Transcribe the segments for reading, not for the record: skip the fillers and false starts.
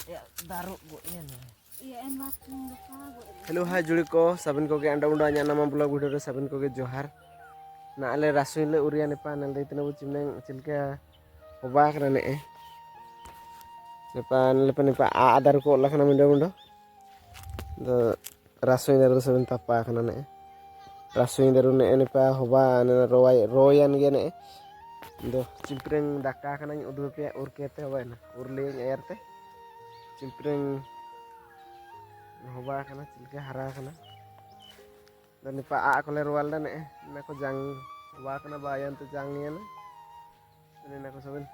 Ya daru gue iya nih. Iya enak lupa gue. Hello hai juri ko sabin ko ge anda unda nya nama blog video re sabin ko ge johar. Na ale rasu le urian pa nal dei tinabu chimneng chilka obak na ne. Nepa a adar ko lakhana mindo mindo. Do rasu daru sabin tapa kana ne. Rasu daru ne nepa hoba ne royan ge ne. Do cimpreng daka kana udu pe urkete hoba na. Urle ayarte. Cimpreng hoba kana chilka hara kana. Dan ni pa a ko le rual dan na ko jang wa kana bayan tu jang ni na dan na ko sabin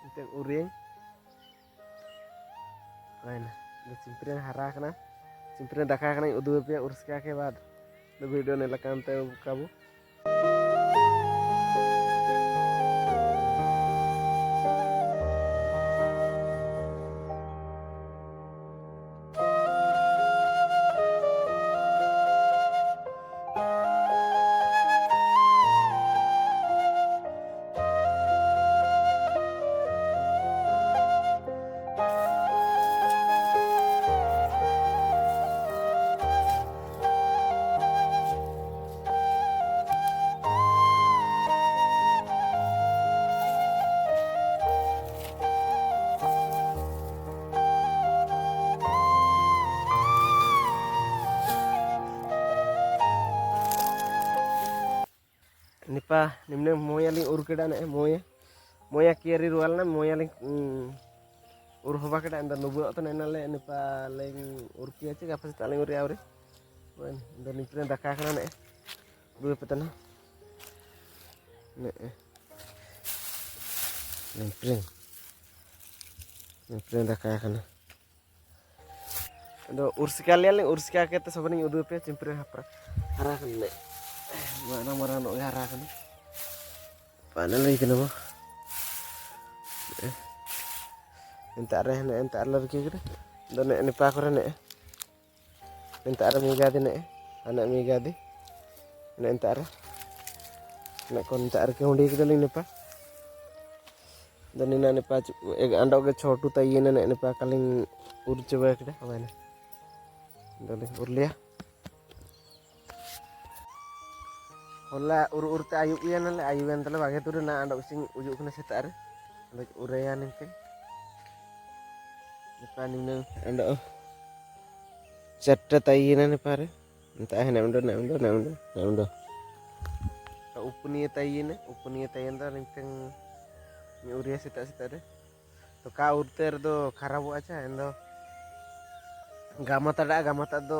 inteng uring lain na simpren hara kana simpren daka kana udu pe urska ke bad do video ne lakam te kabu nipa nimne moya ling urkeda ne moya kiari rual na moya ling ur hoba kada anda nubu to na le nipa ling urki achi ka pas taling uri auri wen anda nimpren daka kana ne du petana ne nimpren daka kana ando urska le urska ke te sabani udu pe cimpren hapra hara kana ne mana mara no hara kana pana lagi kenapa entar ne entar lagi kira dan ne pa kore ne entar migadi ne anak migadi ne entar ne kon entar ke hundi kida ne pa dan ina ne pa anda ke छोटू तई ne pa kaling ur coba kida apa ne dan ur liya hola ur te ayu iya nale ayu yang tele bagi tur na anda using ujuk kena setar anda urean ente depan ini anda chatta tayina ne pare entah namdo upniya tayina ringteng ni uria sita de to ka urter do kharabo acha endo gamata do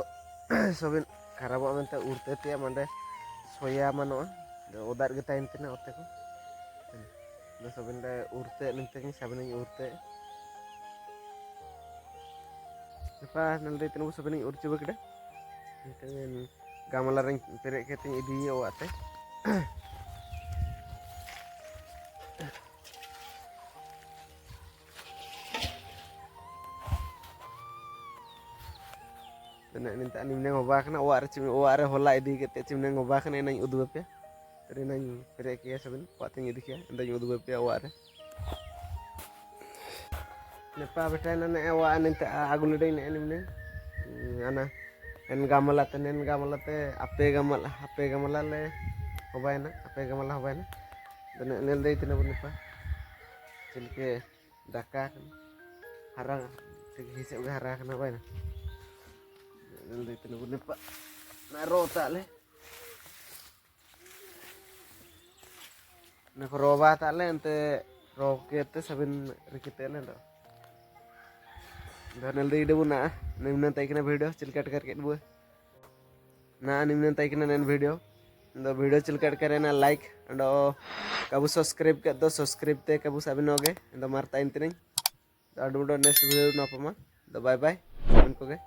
sobin kharabo mente urte tia mande soya mano do odar geta intena otte ko do sobin de urte ninteng sabin urte apa nalde tenu sabin urte bakda ninteng gamala ring perek keting idi owate dan ninta nimne ngobah kana ware hola idi kete cimne ngobah kana nang udu pe teri nang perek ya sabin pating idi ya ndang udu pe ware nepa betana ne wa ninta agul dei ne nimne ana en gamala te ape gamala le hobaina dan nel dei tina nepa cilke daka harang hise uga hara kana baina nel dei tina nepa na rota le na roba ta le ente rokete sabin rikitele ndo dan dei debu na nimne tai kena video cilkat करके bu na nimne tai kena nen video ndo video cilkat करे ना like ndo kabu subscribe ke do subscribe te kabu sabin oge ndo marta intining ado next video na pama ndo bye bye sabin ko ge